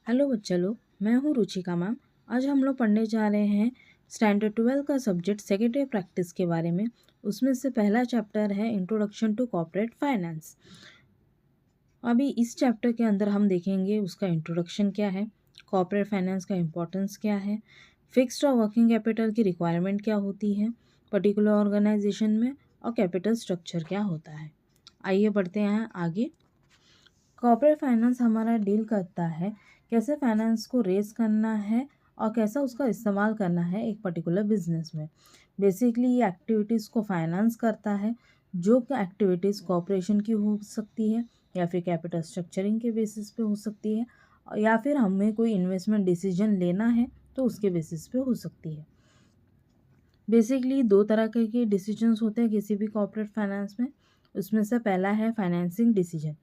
Hello बच्चा लोग, मैं हूँ रुचिका मैम। आज हम लोग पढ़ने जा रहे हैं स्टैंडर्ड 12 का सब्जेक्ट सेक्रेटरी प्रैक्टिस के बारे में। उसमें से पहला चैप्टर है इंट्रोडक्शन टू कॉर्पोरेट फाइनेंस। अभी इस चैप्टर के अंदर हम देखेंगे उसका इंट्रोडक्शन क्या है, कॉर्पोरेट फाइनेंस का इम्पोर्टेंस क्या है, फिक्स्ड और वर्किंग कैपिटल की रिक्वायरमेंट क्या होती है पर्टिकुलर ऑर्गेनाइजेशन में, और कैपिटल स्ट्रक्चर क्या होता है। आइए बढ़ते हैं आगे। कॉर्पोरेट फाइनेंस हमारा डील करता है कैसे फाइनेंस को रेज करना है और कैसा उसका इस्तेमाल करना है एक पर्टिकुलर बिजनेस में। बेसिकली ये एक्टिविटीज़ को फाइनेंस करता है, जो एक्टिविटीज़ कॉर्पोरेशन की हो सकती है या फिर कैपिटल स्ट्रक्चरिंग के बेसिस पे हो सकती है, या फिर हमें कोई इन्वेस्टमेंट डिसीजन लेना है तो उसके बेसिस पे हो सकती है। बेसिकली दो तरह के डिसीजंस होते हैं किसी भी कॉर्पोरेट फाइनेंस में। उसमें से पहला है फाइनेंसिंग डिसीजन।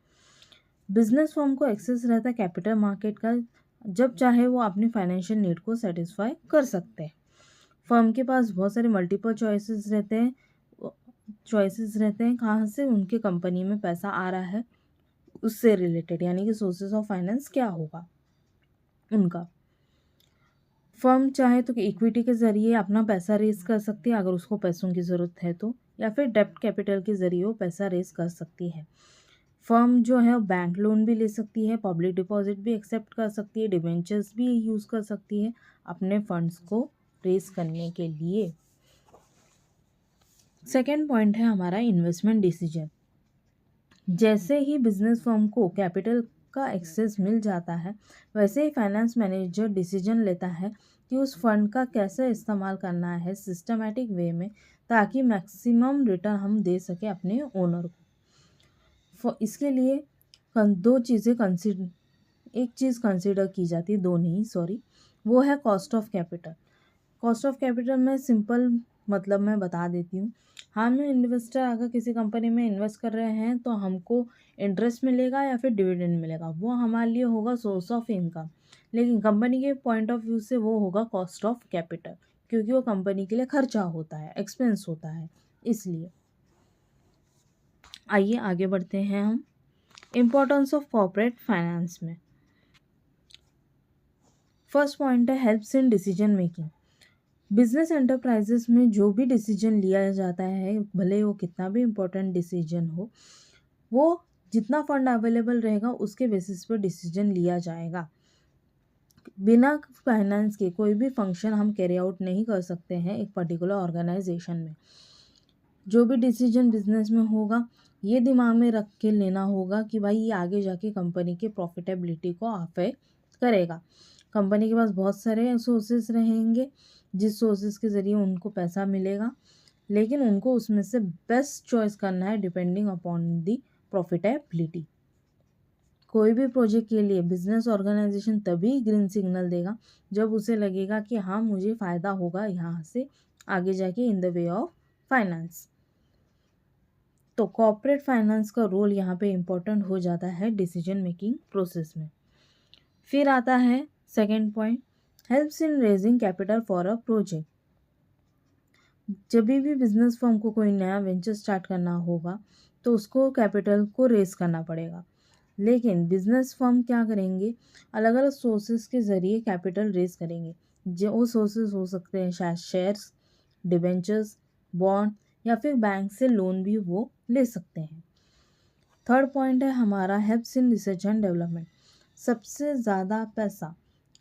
बिजनेस फर्म को एक्सेस रहता है कैपिटल मार्केट का, जब चाहे वो अपनी फाइनेंशियल नीड को सेटिस्फाई कर सकते हैं। फर्म के पास बहुत सारे मल्टीपल चॉइसेस रहते हैं कहाँ से उनके कंपनी में पैसा आ रहा है, उससे रिलेटेड, यानी कि सोर्सेज ऑफ फाइनेंस क्या होगा उनका। फर्म चाहे तो इक्विटी के ज़रिए अपना पैसा रेज कर सकती है अगर उसको पैसों की ज़रूरत है तो, या फिर डेब्ट कैपिटल के ज़रिए वो पैसा रेज कर सकती है। फर्म जो है बैंक लोन भी ले सकती है, पब्लिक डिपॉजिट भी एक्सेप्ट कर सकती है, डिबेंचर्स भी यूज़ कर सकती है अपने फंड्स को रेज करने के लिए। सेकेंड पॉइंट है हमारा इन्वेस्टमेंट डिसीजन। जैसे ही बिजनेस फर्म को कैपिटल का एक्सेस मिल जाता है, वैसे ही फाइनेंस मैनेजर डिसीजन लेता है कि उस फंड का कैसे इस्तेमाल करना है सिस्टमैटिक वे में, ताकि मैक्सिमम रिटर्न हम दे सके अपने ओनर को। इसके लिए दो चीज़ें एक चीज़ कंसिडर की जाती है, दो नहीं सॉरी, वो है cost of capital. Cost of capital में सिंपल मतलब मैं बता देती हूँ। हम इन्वेस्टर अगर किसी कंपनी में इन्वेस्ट कर रहे हैं तो हमको इंटरेस्ट मिलेगा या फिर डिविडेंड मिलेगा, वो हमारे लिए होगा सोर्स ऑफ इनकम। लेकिन कंपनी के पॉइंट ऑफ व्यू से वो होगा कॉस्ट ऑफ कैपिटल, क्योंकि वो कंपनी के लिए खर्चा होता है, एक्सपेंस होता है, इसलिए। आइए आगे बढ़ते हैं हम इम्पोर्टेंस ऑफ कॉर्पोरेट फाइनेंस में। फर्स्ट पॉइंट है helps in decision making. Business enterprises में जो भी डिसीजन लिया जाता है, भले वो कितना भी इम्पोर्टेंट डिसीजन हो, वो जितना फंड अवेलेबल रहेगा उसके बेसिस पर डिसीजन लिया जाएगा। बिना फाइनेंस के कोई भी फंक्शन हम कैरी आउट नहीं कर सकते हैं एक पर्टिकुलर ऑर्गेनाइजेशन में। जो भी डिसीजन बिजनेस में होगा, ये दिमाग में रख के लेना होगा कि भाई ये आगे जाके कंपनी के प्रॉफिटेबिलिटी को अफेक्ट करेगा। कंपनी के पास बहुत सारे सोर्सेस रहेंगे जिस सोर्सेस के ज़रिए उनको पैसा मिलेगा, लेकिन उनको उसमें से बेस्ट चॉइस करना है डिपेंडिंग अपॉन दी प्रॉफिटेबिलिटी। कोई भी प्रोजेक्ट के लिए बिजनेस ऑर्गेनाइजेशन तभी ग्रीन सिग्नल देगा जब उसे लगेगा कि हाँ मुझे फ़ायदा होगा यहाँ से आगे जाके in the way of finance. तो कॉर्पोरेट फाइनेंस का रोल यहाँ पे इम्पोर्टेंट हो जाता है डिसीजन मेकिंग प्रोसेस में। फिर आता है second point, helps in raising capital for a project. जब भी बिजनेस फर्म को कोई नया वेंचर स्टार्ट करना होगा तो उसको कैपिटल को रेज करना पड़ेगा, लेकिन बिजनेस फर्म क्या करेंगे, अलग अलग सोर्सेज के ज़रिए कैपिटल रेज करेंगे। जो वो सोर्सेज हो सकते हैं शायद शेयर्स, डिबेंचर्स, बॉन्ड, या फिर बैंक से लोन भी वो ले सकते हैं। थर्ड पॉइंट है हमारा helps in research and development. सबसे ज़्यादा पैसा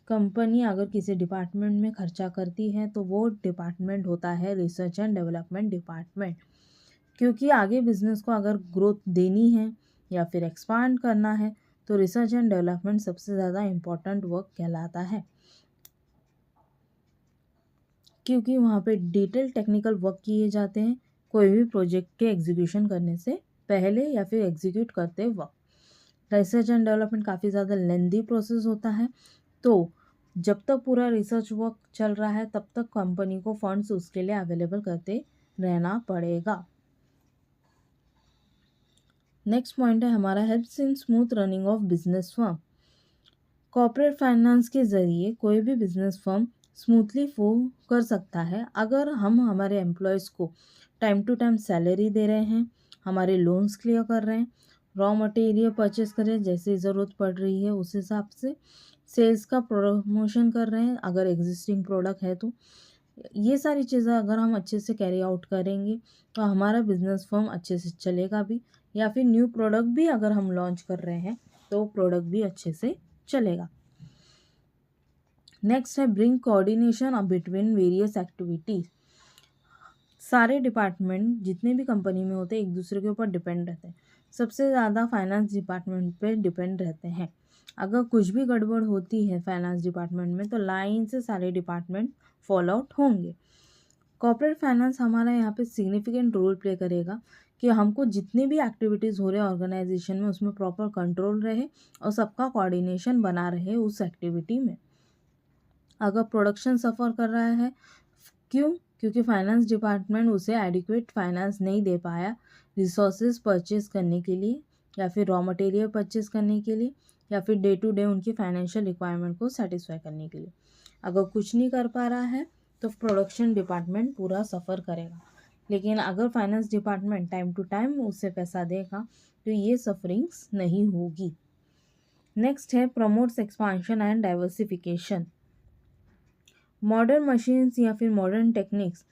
कंपनी अगर किसी डिपार्टमेंट में खर्चा करती है तो वो डिपार्टमेंट होता है रिसर्च एंड डेवलपमेंट डिपार्टमेंट, क्योंकि आगे बिजनेस को अगर ग्रोथ देनी है या फिर एक्सपांड करना है तो रिसर्च एंड डेवलपमेंट सबसे ज़्यादा इम्पॉर्टेंट वर्क कहलाता है, क्योंकि वहाँ पे डिटेल टेक्निकल वर्क किए जाते हैं कोई भी प्रोजेक्ट के एग्जीक्यूशन करने से पहले या फिर एग्जीक्यूट करते वक्त। रिसर्च एंड डेवलपमेंट काफ़ी ज़्यादा लेंदी प्रोसेस होता है, तो जब तक पूरा रिसर्च वर्क चल रहा है तब तक कंपनी को फंड्स उसके लिए अवेलेबल करते रहना पड़ेगा। नेक्स्ट पॉइंट है हमारा helps in smooth running of business firm. Corporate finance के ज़रिए कोई भी बिजनेस फर्म स्मूथली फ्लो कर सकता है अगर हम हमारे एम्प्लॉयज़ को टाइम टू टाइम सैलरी दे रहे हैं, हमारे लोन्स क्लियर कर रहे हैं, रॉ मटेरियल परचेस करें, जैसे ज़रूरत पड़ रही है उस हिसाब से। सेल्स का प्रमोशन कर रहे हैं अगर एग्जिस्टिंग प्रोडक्ट है तो। ये सारी चीज़ें अगर हम अच्छे से कैरी आउट करेंगे तो हमारा बिजनेस फर्म अच्छे से चलेगा भी, या फिर न्यू प्रोडक्ट भी अगर हम लॉन्च कर रहे हैं तो प्रोडक्ट भी अच्छे से चलेगा। नेक्स्ट है bring coordination between various activities. सारे डिपार्टमेंट जितने भी कंपनी में होते हैं एक दूसरे के ऊपर डिपेंड रहते हैं। सबसे ज़्यादा फाइनेंस डिपार्टमेंट पे डिपेंड रहते हैं। अगर कुछ भी गड़बड़ होती है फाइनेंस डिपार्टमेंट में तो लाइन से सारे डिपार्टमेंट फॉल आउट होंगे। कॉर्पोरेट फाइनेंस हमारा यहाँ पे सिग्निफिकेंट रोल प्ले करेगा कि हमको जितनी भी एक्टिविटीज़ हो रहे हैं ऑर्गेनाइजेशन में उसमें प्रॉपर कंट्रोल रहे और सबका कोऑर्डिनेशन बना रहे उस एक्टिविटी में। अगर प्रोडक्शन सफ़र कर रहा है, क्यों? क्योंकि फाइनेंस डिपार्टमेंट उसे एडिक्वेट फाइनेंस नहीं दे पाया रिसोर्सेज परचेज करने के लिए, या फिर रॉ मटेरियल परचेज करने के लिए, या फिर डे टू डे उनकी फाइनेंशियल रिक्वायरमेंट को सेटिस्फाई करने के लिए। अगर कुछ नहीं कर पा रहा है तो प्रोडक्शन डिपार्टमेंट पूरा सफ़र करेगा। लेकिन अगर finance department time to time उसे पैसा देगा तो ये सफरिंग्स नहीं होगी। नेक्स्ट है promotes expansion and diversification. Modern machines या फिर मॉडर्न टेक्निक्स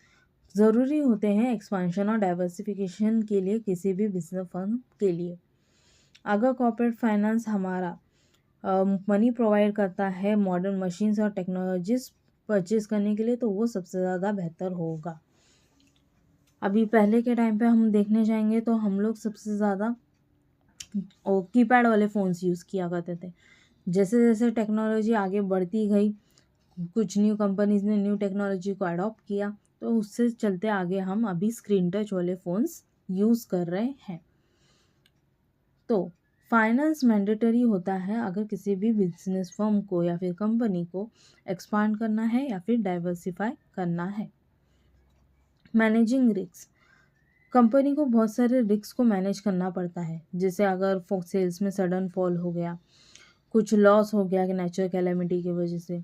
ज़रूरी होते हैं एक्सपांशन और डाइवर्सिफिकेशन के लिए किसी भी बिजनेस फर्म के लिए। अगर कॉर्पोरेट फाइनेंस हमारा मनी प्रोवाइड करता है मॉडर्न मशीन्स और टेक्नोलॉजीज परचेज करने के लिए तो वो सबसे ज़्यादा बेहतर होगा। अभी पहले के टाइम पे हम देखने जाएंगे तो हम लोग सबसे ज़्यादा कीपैड वाले फ़ोन्स यूज़ किया करते थे। जैसे जैसे टेक्नोलॉजी आगे बढ़ती गई, कुछ न्यू कंपनीज़ ने न्यू टेक्नोलॉजी को अडॉप्ट किया तो उससे चलते आगे हम अभी स्क्रीन टच वाले फ़ोन्स यूज़ कर रहे हैं। तो फाइनेंस मैंडेटरी होता है अगर किसी भी बिजनेस फर्म को या फिर कंपनी को एक्सपांड करना है या फिर डाइवर्सिफाई करना है। मैनेजिंग रिस्क, कंपनी को बहुत सारे रिस्क को मैनेज करना पड़ता है। जैसे अगर सेल्स में सडन फॉल हो गया, कुछ लॉस हो गया कि नेचुरल कैलेमिटी की वजह से,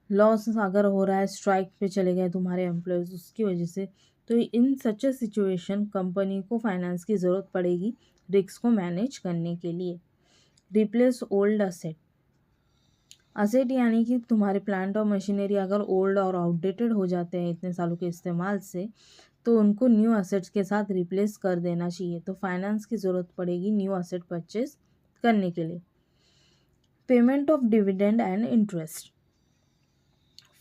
लॉस अगर हो रहा है, स्ट्राइक पे चले गए तुम्हारे एम्प्लॉयज़ उसकी वजह से, तो इन सच अ सिचुएशन कंपनी को फाइनेंस की ज़रूरत पड़ेगी रिस्क को मैनेज करने के लिए। रिप्लेस ओल्ड असेट, असेट यानी कि तुम्हारे प्लांट और मशीनरी अगर ओल्ड और आउटडेटेड हो जाते हैं इतने सालों के इस्तेमाल से तो उनको न्यू असेट्स के साथ रिप्लेस कर देना चाहिए। तो फाइनेंस की ज़रूरत पड़ेगी न्यू असेट परचेज करने के लिए। Payment of dividend and interest,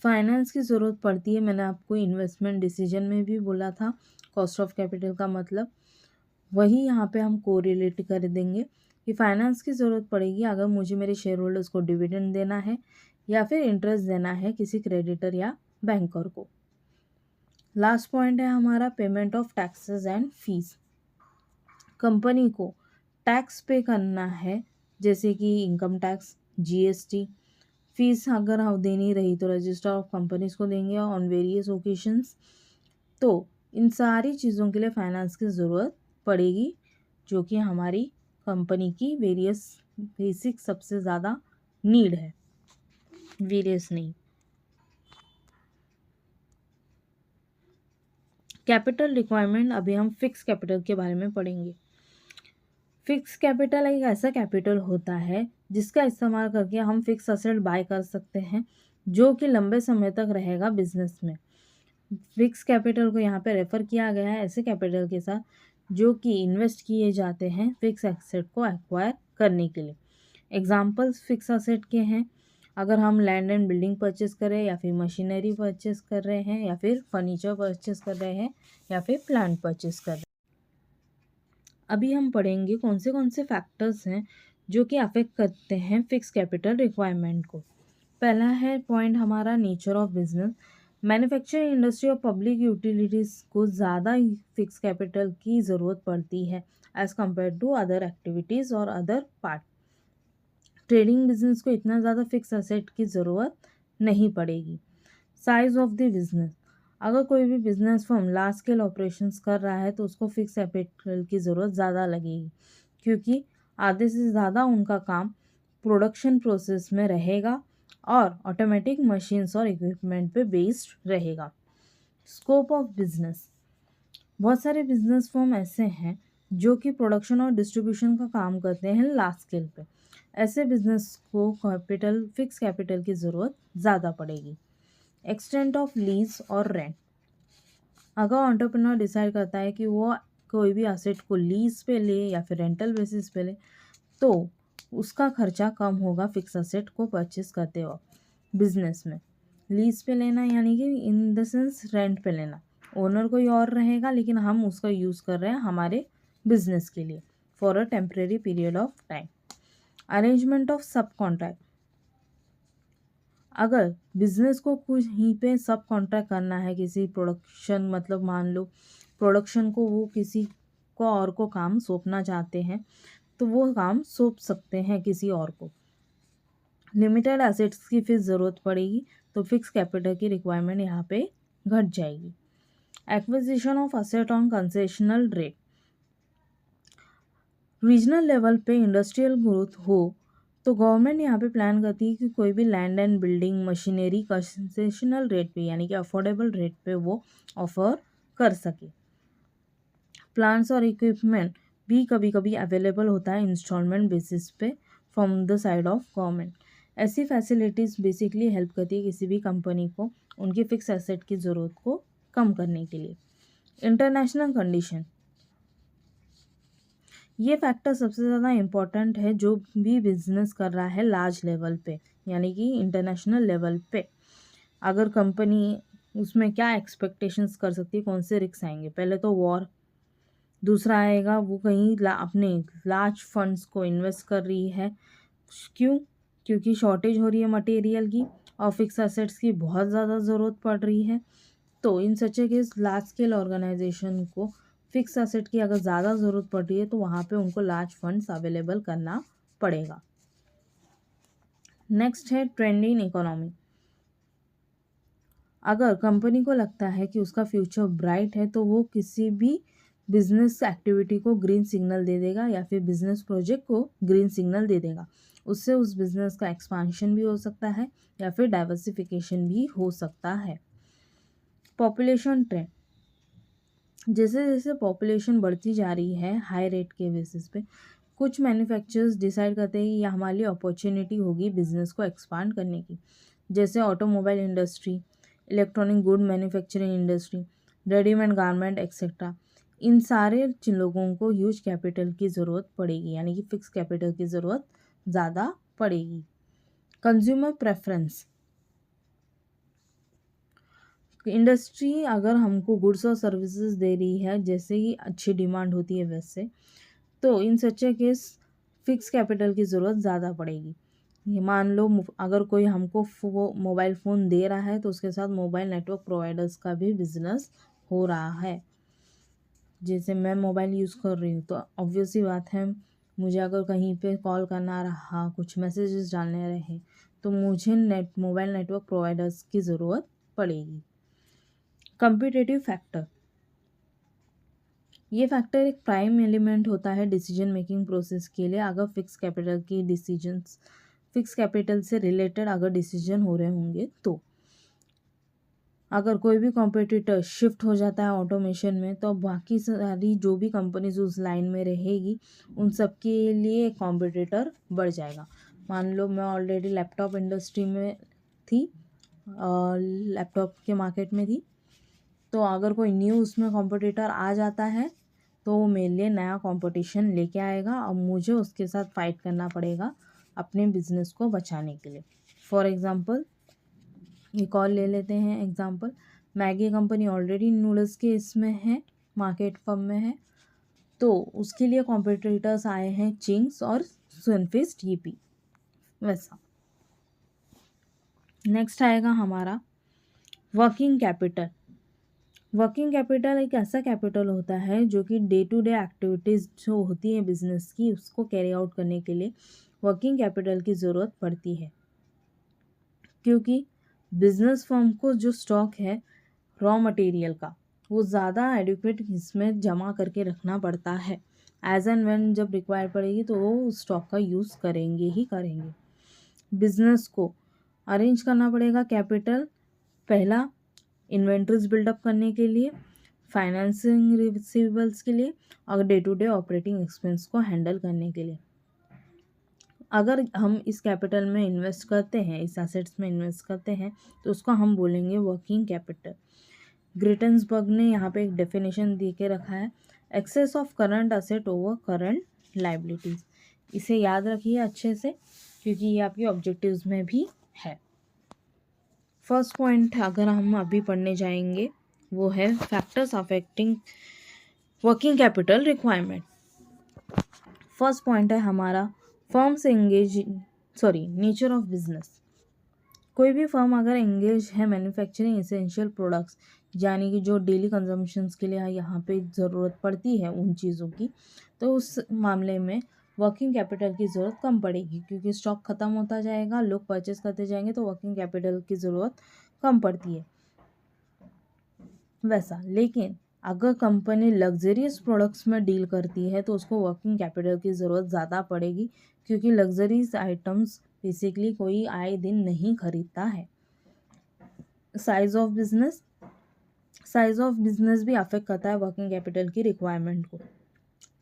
finance की ज़रूरत पड़ती है। मैंने आपको इन्वेस्टमेंट डिसीजन में भी बोला था कॉस्ट ऑफ कैपिटल का मतलब वही यहाँ पे हम कोरिलेट कर देंगे कि फाइनेंस की ज़रूरत पड़ेगी अगर मुझे मेरे शेयर होल्डर्स को डिविडेंड देना है या फिर इंटरेस्ट देना है किसी क्रेडिटर या बैंकर को। लास्ट पॉइंट है हमारा payment of taxes and fees. Company को टैक्स पे करना है जैसे कि इनकम टैक्स, जीएसटी। फीस अगर हम देनी रही तो रजिस्टर ऑफ कंपनीज को देंगे ऑन वेरियस ओकेशंस। तो इन सारी चीज़ों के लिए फाइनेंस की ज़रूरत पड़ेगी जो कि हमारी कंपनी की वेरियस बेसिक सबसे ज़्यादा नीड है, वेरियस नहीं। कैपिटल रिक्वायरमेंट, अभी हम फिक्स कैपिटल के बारे में पढ़ेंगे। फिक्स कैपिटल एक ऐसा कैपिटल होता है जिसका इस्तेमाल करके हम फिक्स असेट बाय कर सकते हैं जो कि लंबे समय तक रहेगा बिजनेस में। फिक्स कैपिटल को यहाँ पे रेफर किया गया है ऐसे कैपिटल के साथ जो कि इन्वेस्ट किए जाते हैं फिक्स एसेट को एक्वायर करने के लिए। एग्जांपल्स फिक्स एसेट के हैं अगर हम लैंड एंड बिल्डिंग परचेस करें या फिर मशीनरी परचेस कर रहे हैं या फिर फर्नीचर परचेस कर रहे हैं या फिर प्लांट परचेस कर रहे हैं। अभी हम पढ़ेंगे कौन से फैक्टर्स हैं जो कि अफेक्ट करते हैं फिक्स कैपिटल रिक्वायरमेंट को। पहला है पॉइंट हमारा nature of business. Manufacturing industry और पब्लिक यूटिलिटीज़ को ज़्यादा फिक्स कैपिटल की ज़रूरत पड़ती है as compared to other activities और अदर पार्ट। ट्रेडिंग बिजनेस को इतना ज़्यादा फिक्स एसेट की ज़रूरत नहीं पड़ेगी। साइज़ ऑफ द बिजनेस, अगर कोई भी business firm large scale operations कर रहा है तो उसको फिक्स कैपिटल की ज़रूरत ज़्यादा लगेगी क्योंकि आधे से ज़्यादा उनका काम प्रोडक्शन प्रोसेस में रहेगा और ऑटोमेटिक मशीन्स और इक्विपमेंट पे बेस्ड रहेगा। स्कोप ऑफ बिजनेस, बहुत सारे बिजनेस फर्म ऐसे हैं जो कि प्रोडक्शन और डिस्ट्रीब्यूशन का काम करते हैं लार्ज स्केल पे। ऐसे बिजनेस को फिक्स कैपिटल की ज़रूरत ज़्यादा पड़ेगी। एक्सटेंट ऑफ लीज और रेंट। अगर एंटरप्रेन्योर डिसाइड करता है कि वो कोई भी एसेट को लीज पे ले या फिर रेंटल बेसिस पे ले, तो उसका खर्चा कम होगा फिक्स एसेट को परचेस करते वक्त। बिजनेस में लीज पे लेना यानी कि इन द सेंस रेंट पे लेना, ओनर कोई और रहेगा लेकिन हम उसका यूज़ कर रहे हैं हमारे बिजनेस के लिए for a temporary period of time. Arrangement of सब कॉन्ट्रैक्ट। अगर बिजनेस को कुछ ही पे सब कॉन्ट्रैक्ट करना है किसी प्रोडक्शन, मतलब मान लो प्रोडक्शन को वो किसी को और को काम सौंपना चाहते हैं तो वो काम सौंप सकते हैं किसी और को। लिमिटेड एसेट्स की फिर ज़रूरत पड़ेगी तो फिक्स कैपिटल की रिक्वायरमेंट यहाँ पे घट जाएगी। Acquisition of asset on concessional rate. Regional level पे इंडस्ट्रियल ग्रोथ हो तो गवर्नमेंट यहाँ पे प्लान करती है कि कोई भी land and building machinery concessional rate पे यानी कि अफोर्डेबल रेट पे वो ऑफर कर सके। प्लांट्स और इक्विपमेंट भी कभी कभी अवेलेबल होता है इंस्टॉलमेंट बेसिस पे from the side of government. ऐसी फैसिलिटीज़ बेसिकली हेल्प करती है किसी भी कंपनी को उनकी फिक्स एसेट की ज़रूरत को कम करने के लिए। इंटरनेशनल कंडीशन, ये फैक्टर सबसे ज़्यादा इम्पॉर्टेंट है जो भी बिजनेस कर रहा है लार्ज लेवल पे यानी कि इंटरनेशनल लेवल पे। अगर कंपनी उसमें क्या एक्सपेक्टेशंस कर सकती है, कौन से रिस्क आएंगे। पहले तो वॉर, दूसरा आएगा वो कहीं अपने लार्ज फंड्स को इन्वेस्ट कर रही है, क्यों, क्योंकि शॉर्टेज हो रही है मटेरियल की और फिक्स एसेट्स की बहुत ज़्यादा ज़रूरत पड़ रही है। तो इन सच ए केस लार्ज स्केल ऑर्गेनाइजेशन को फिक्स एसेट की अगर ज़्यादा ज़रूरत पड़ रही है तो वहाँ पे उनको लार्ज फंड्स अवेलेबल करना पड़ेगा। नेक्स्ट है ट्रेंड इन इकोनॉमी। अगर कंपनी को लगता है कि उसका फ्यूचर ब्राइट है तो वो किसी भी बिजनेस एक्टिविटी को ग्रीन सिग्नल दे देगा या फिर बिजनेस प्रोजेक्ट को ग्रीन सिग्नल दे देगा। उससे उस बिजनेस का एक्सपांशन भी हो सकता है या फिर डाइवर्सिफिकेशन भी हो सकता है। पॉपुलेशन ट्रेंड, जैसे जैसे पॉपुलेशन बढ़ती जा रही है हाई रेट के बेसिस पे, कुछ मैन्युफैक्चरर्स डिसाइड करते हैं कि यह हमारे लिए अपॉर्चुनिटी होगी बिजनेस को एक्सपांड करने की, जैसे automobile industry, electronic good manufacturing industry, readymade garment etcetera. इन सारे लोगों को ह्यूज कैपिटल की ज़रूरत पड़ेगी यानी कि फिक्स कैपिटल की ज़रूरत ज़्यादा पड़ेगी। कंज्यूमर प्रेफरेंस, इंडस्ट्री अगर हमको गुड्स और सर्विसेज दे रही है जैसे ही अच्छी डिमांड होती है वैसे, तो इन सच ए केस फिक्स कैपिटल की ज़रूरत ज़्यादा पड़ेगी। ये मान लो अगर कोई हमको मोबाइल फ़ोन दे रहा है तो उसके साथ मोबाइल नेटवर्क प्रोवाइडर्स का भी बिजनेस हो रहा है। जैसे मैं मोबाइल यूज़ कर रही हूँ तो ऑब्वियस सी बात है, मुझे अगर कहीं पे कॉल करना रहा, कुछ मैसेजेस डालने रहे तो मुझे मोबाइल नेटवर्क प्रोवाइडर्स की ज़रूरत पड़ेगी। कम्पिटिटिव फैक्टर, ये फैक्टर एक प्राइम एलिमेंट होता है डिसीजन मेकिंग प्रोसेस के लिए। अगर फिक्स कैपिटल से रिलेटेड अगर डिसीजन हो रहे होंगे तो अगर कोई भी कॉम्पिटिटर शिफ्ट हो जाता है ऑटोमेशन में तो बाकी सारी जो भी कंपनीज उस लाइन में रहेगी उन सब के लिए कॉम्पिटिटर बढ़ जाएगा। मान लो मैं ऑलरेडी लैपटॉप इंडस्ट्री में थी, लैपटॉप के मार्केट में थी, तो अगर कोई न्यू उसमें कॉम्पिटिटर आ जाता है तो वो मेरे लिए नया कंपटीशन लेके आएगा और मुझे उसके साथ फाइट करना पड़ेगा अपने बिजनेस को बचाने के लिए। फॉर एग्ज़ाम्पल एक और ले लेते हैं example, Maggi company already noodles के इसमें है, मार्केट फर्म में है, तो उसके लिए कॉम्पिटिटर्स आए हैं चिंग्स और सनफीस्ट यीपी वैसा। नेक्स्ट आएगा हमारा वर्किंग कैपिटल। वर्किंग कैपिटल एक ऐसा कैपिटल होता है जो कि डे टू डे एक्टिविटीज़ जो होती है बिजनेस की उसको कैरी आउट करने के लिए वर्किंग कैपिटल की ज़रूरत पड़ती है, क्योंकि बिजनेस फर्म को जो स्टॉक है रॉ मटेरियल का वो ज़्यादा एडिक्वेट इसमें जमा करके रखना पड़ता है। एज एंड व्हेन जब रिक्वायर पड़ेगी तो वो उस स्टॉक का यूज़ करेंगे ही करेंगे। बिजनेस को अरेंज करना पड़ेगा कैपिटल, पहला इन्वेंट्रीज बिल्डअप करने के लिए, फाइनेंसिंग रिसीवेबल्स के लिए और day to day operating expense को हैंडल करने के लिए। अगर हम इस कैपिटल में इन्वेस्ट करते हैं, इस एसेट्स में इन्वेस्ट करते हैं, तो उसको हम बोलेंगे वर्किंग कैपिटल। ग्रेटन्सबर्ग ने यहाँ पे एक डेफिनेशन दे के रखा है, excess of current asset over current liabilities. इसे याद रखिए अच्छे से, क्योंकि ये आपके ऑब्जेक्टिव्स में भी है। फर्स्ट पॉइंट अगर हम अभी पढ़ने जाएंगे वो है factors affecting working capital requirement. First point है हमारा firms engage nature of business. कोई भी फर्म अगर एंगेज है मैन्युफैक्चरिंग एसेंशियल प्रोडक्ट्स, यानी कि जो डेली कंजम्पशंस के लिए यहाँ पे ज़रूरत पड़ती है उन चीज़ों की, तो उस मामले में वर्किंग कैपिटल की ज़रूरत कम पड़ेगी, क्योंकि स्टॉक ख़त्म होता जाएगा, लोग परचेस करते जाएंगे, तो वर्किंग कैपिटल की ज़रूरत कम पड़ती है। वैसा लेकिन अगर कंपनी लग्जरियस प्रोडक्ट्स में डील करती है तो उसको वर्किंग कैपिटल की ज़रूरत ज़्यादा पड़ेगी, क्योंकि लग्जरीज आइटम्स बेसिकली कोई आए दिन नहीं खरीदता है। साइज ऑफ बिजनेस भी अफेक्ट करता है वर्किंग कैपिटल की रिक्वायरमेंट को।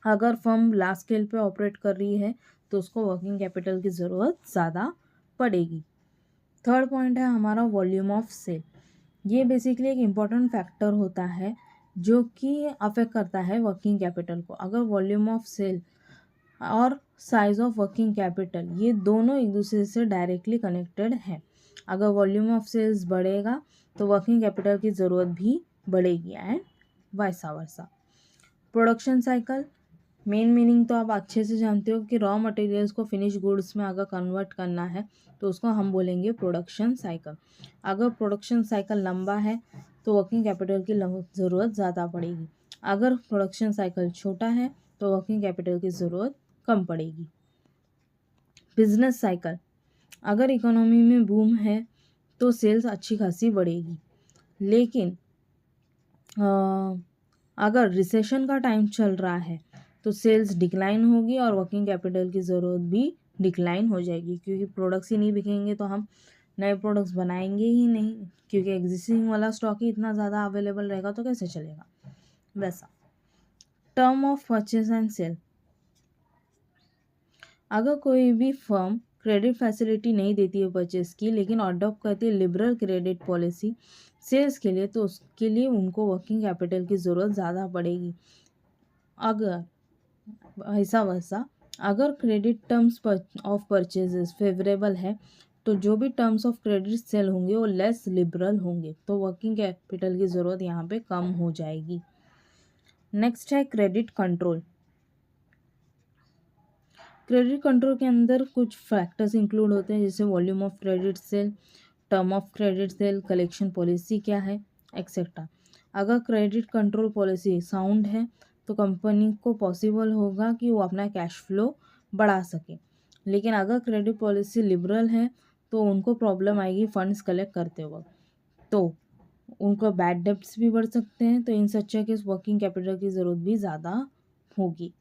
अगर फर्म लार्ज स्केल पे ऑपरेट कर रही है तो उसको वर्किंग कैपिटल की ज़रूरत ज़्यादा पड़ेगी। थर्ड पॉइंट है हमारा वॉल्यूम ऑफ सेल। ये बेसिकली एक इम्पॉर्टेंट फैक्टर होता है जो कि अफेक्ट करता है वर्किंग कैपिटल को। अगर वॉल्यूम ऑफ सेल और साइज ऑफ वर्किंग कैपिटल ये दोनों एक दूसरे से डायरेक्टली कनेक्टेड हैं। अगर वॉल्यूम ऑफ सेल्स बढ़ेगा तो वर्किंग कैपिटल की ज़रूरत भी बढ़ेगी and वाइसा versa. Production cycle, main meaning तो आप अच्छे से जानते हो कि रॉ मटेरियल्स को फिनिश गुड्स में अगर कन्वर्ट करना है तो उसको हम बोलेंगे प्रोडक्शन साइकिल। अगर प्रोडक्शन साइकिल लंबा है तो वर्किंग कैपिटल की ज़रूरत ज़्यादा पड़ेगी। अगर प्रोडक्शन साइकिल छोटा है तो वर्किंग कैपिटल की ज़रूरत कम पड़ेगी। बिजनेस साइकिल, अगर इकोनॉमी में बूम है तो सेल्स अच्छी खासी बढ़ेगी, लेकिन अगर रिसेशन का टाइम चल रहा है तो सेल्स डिक्लाइन होगी और वर्किंग कैपिटल की ज़रूरत भी डिक्लाइन हो जाएगी, क्योंकि प्रोडक्ट्स ही नहीं बिकेंगे तो हम नए प्रोडक्ट्स बनाएंगे ही नहीं, क्योंकि एग्जिस्टिंग वाला स्टॉक ही इतना ज़्यादा अवेलेबल रहेगा तो कैसे चलेगा। वैसा term of purchase and sale, अगर कोई भी फर्म क्रेडिट फैसिलिटी नहीं देती है परचेज की, लेकिन अडॉप्ट करती है लिबरल क्रेडिट पॉलिसी सेल्स के लिए, तो उसके लिए उनको वर्किंग कैपिटल की ज़रूरत ज़्यादा पड़ेगी। अगर ऐसा वैसा अगर credit terms of purchases favourable है तो जो भी टर्म्स ऑफ क्रेडिट सेल होंगे वो लेस लिबरल होंगे, तो वर्किंग कैपिटल की ज़रूरत यहाँ पे कम हो जाएगी। नेक्स्ट है क्रेडिट कंट्रोल। क्रेडिट कंट्रोल के अंदर कुछ फैक्टर्स इंक्लूड होते हैं, जैसे volume of credit sale, term of credit sale, collection policy क्या है, एक्सेट्रा। अगर क्रेडिट कंट्रोल पॉलिसी साउंड है तो कंपनी को पॉसिबल होगा कि वो अपना कैश फ्लो बढ़ा सके, लेकिन अगर क्रेडिट पॉलिसी लिबरल है तो उनको प्रॉब्लम आएगी फंड्स कलेक्ट करते वक्त, तो उनको बैड डेब्ट्स भी बढ़ सकते हैं, तो इन सच केस वर्किंग कैपिटल की ज़रूरत भी ज़्यादा होगी।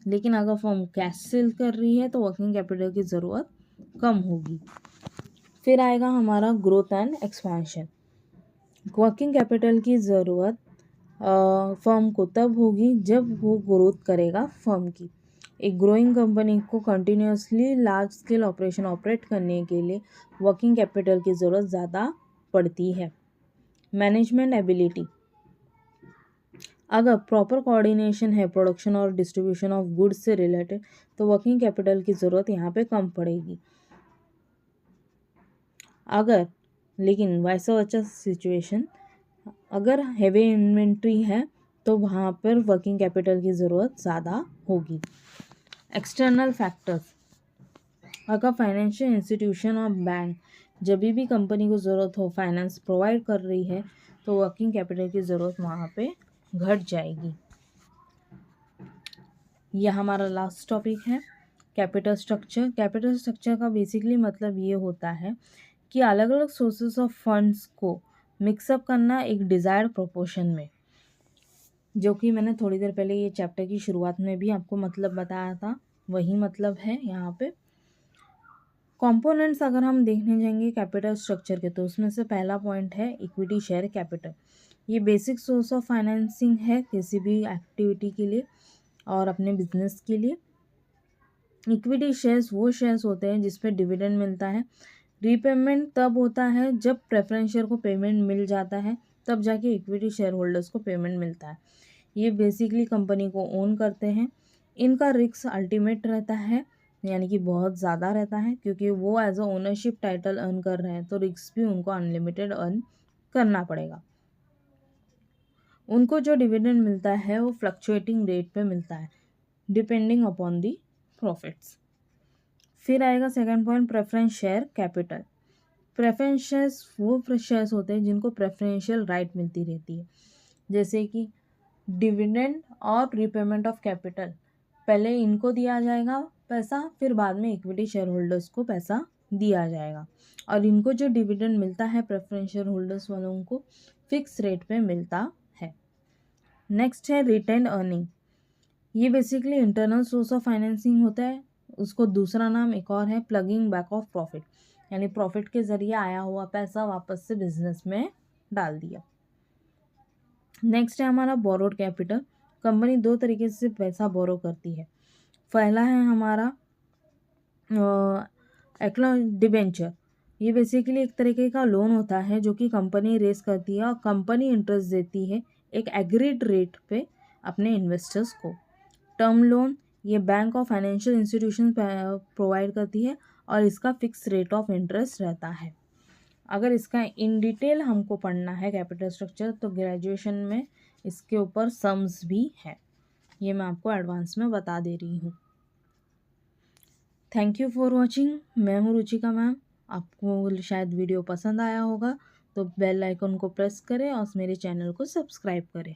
लेकिन अगर फर्म कैश सेल कर रही है तो वर्किंग कैपिटल की ज़रूरत कम होगी। फिर आएगा हमारा growth and expansion. Working capital की ज़रूरत फर्म को तब होगी जब वो ग्रोथ करेगा फर्म की। एक ग्रोइंग कंपनी को continuously large scale operation operate करने के लिए वर्किंग कैपिटल की ज़रूरत ज़्यादा पड़ती है। मैनेजमेंट एबिलिटी, अगर प्रॉपर कोऑर्डिनेशन है प्रोडक्शन और डिस्ट्रीब्यूशन ऑफ गुड्स से रिलेटेड तो वर्किंग कैपिटल की ज़रूरत यहाँ पे कम पड़ेगी। अगर लेकिन वैसा वैसा सिचुएशन, अगर हैवी इन्वेंट्री है तो वहाँ पर वर्किंग कैपिटल की ज़रूरत ज़्यादा होगी। एक्सटर्नल फैक्टर्स, अगर फाइनेंशियल इंस्टीट्यूशन और बैंक जब भी कंपनी को ज़रूरत हो फाइनेंस प्रोवाइड कर रही है तो वर्किंग कैपिटल की ज़रूरत वहाँ पे घट जाएगी। यह हमारा लास्ट टॉपिक है कैपिटल स्ट्रक्चर। कैपिटल स्ट्रक्चर का बेसिकली मतलब ये होता है कि अलग अलग सोर्सेस ऑफ फंड्स को मिक्सअप करना एक डिज़ायर्ड प्रोपोर्शन में, जो कि मैंने थोड़ी देर पहले ये चैप्टर की शुरुआत में भी आपको मतलब बताया था, वही मतलब है यहाँ पे। कंपोनेंट्स अगर हम देखने जाएंगे कैपिटल स्ट्रक्चर के तो उसमें से पहला पॉइंट है इक्विटी शेयर कैपिटल। ये बेसिक सोर्स ऑफ फाइनेंसिंग है किसी भी एक्टिविटी के लिए और अपने बिजनेस के लिए। इक्विटी शेयर्स वो शेयर्स होते हैं जिस पे डिविडेंड मिलता है। रीपेमेंट तब होता है जब प्रेफरेंस शेयर को पेमेंट मिल जाता है, तब जाके इक्विटी शेयर होल्डर्स को पेमेंट मिलता है। ये बेसिकली कंपनी को ओन करते हैं। इनका रिस्क अल्टीमेट रहता है, यानी कि बहुत ज़्यादा रहता है, क्योंकि वो as a ownership title earn कर रहे हैं तो रिस्क भी उनको अनलिमिटेड अर्न करना पड़ेगा। उनको जो डिविडेंड मिलता है वो फ्लक्चुएटिंग रेट पे मिलता है डिपेंडिंग अपॉन दी प्रॉफिट्स। फिर आएगा second point, preference share capital. Preference shares वो शेयर्स होते हैं जिनको प्रेफरेंशियल राइट मिलती रहती है, जैसे कि डिविडेंड और रीपेमेंट ऑफ कैपिटल। पहले इनको दिया जाएगा पैसा, फिर बाद में इक्विटी शेयर होल्डर्स को पैसा दिया जाएगा। और इनको जो डिविडेंड मिलता है प्रेफरेंस शेयर होल्डर्स वालों को फिक्स रेट पे मिलता है। नेक्स्ट है रिटेन अर्निंग। ये basically internal source of financing होता है। उसको दूसरा नाम एक और है प्लगिंग बैक ऑफ प्रॉफिट, यानी प्रॉफिट के ज़रिए आया हुआ पैसा वापस से बिजनेस में डाल दिया। नेक्स्ट है हमारा बोरोड कैपिटल। कंपनी दो तरीके से पैसा बोरो करती है। पहला है हमारा डिबेंचर। ये बेसिकली एक तरीके का लोन होता है जो कि कंपनी रेस करती है और कंपनी इंटरेस्ट देती है एक एग्रीड रेट पे अपने इन्वेस्टर्स को। टर्म लोन ये बैंक और फाइनेंशियल इंस्टीट्यूशन प्रोवाइड करती है और इसका फिक्स रेट ऑफ इंटरेस्ट रहता है। अगर इसका इन डिटेल हमको पढ़ना है कैपिटल स्ट्रक्चर तो ग्रेजुएशन में इसके ऊपर सम्स भी है, ये मैं आपको एडवांस में बता दे रही हूँ। Thank you for watching. मैं हूँ रुचिका मैम। आपको शायद वीडियो पसंद आया होगा तो बेल आइकन को प्रेस करें और मेरे चैनल को सब्सक्राइब करें।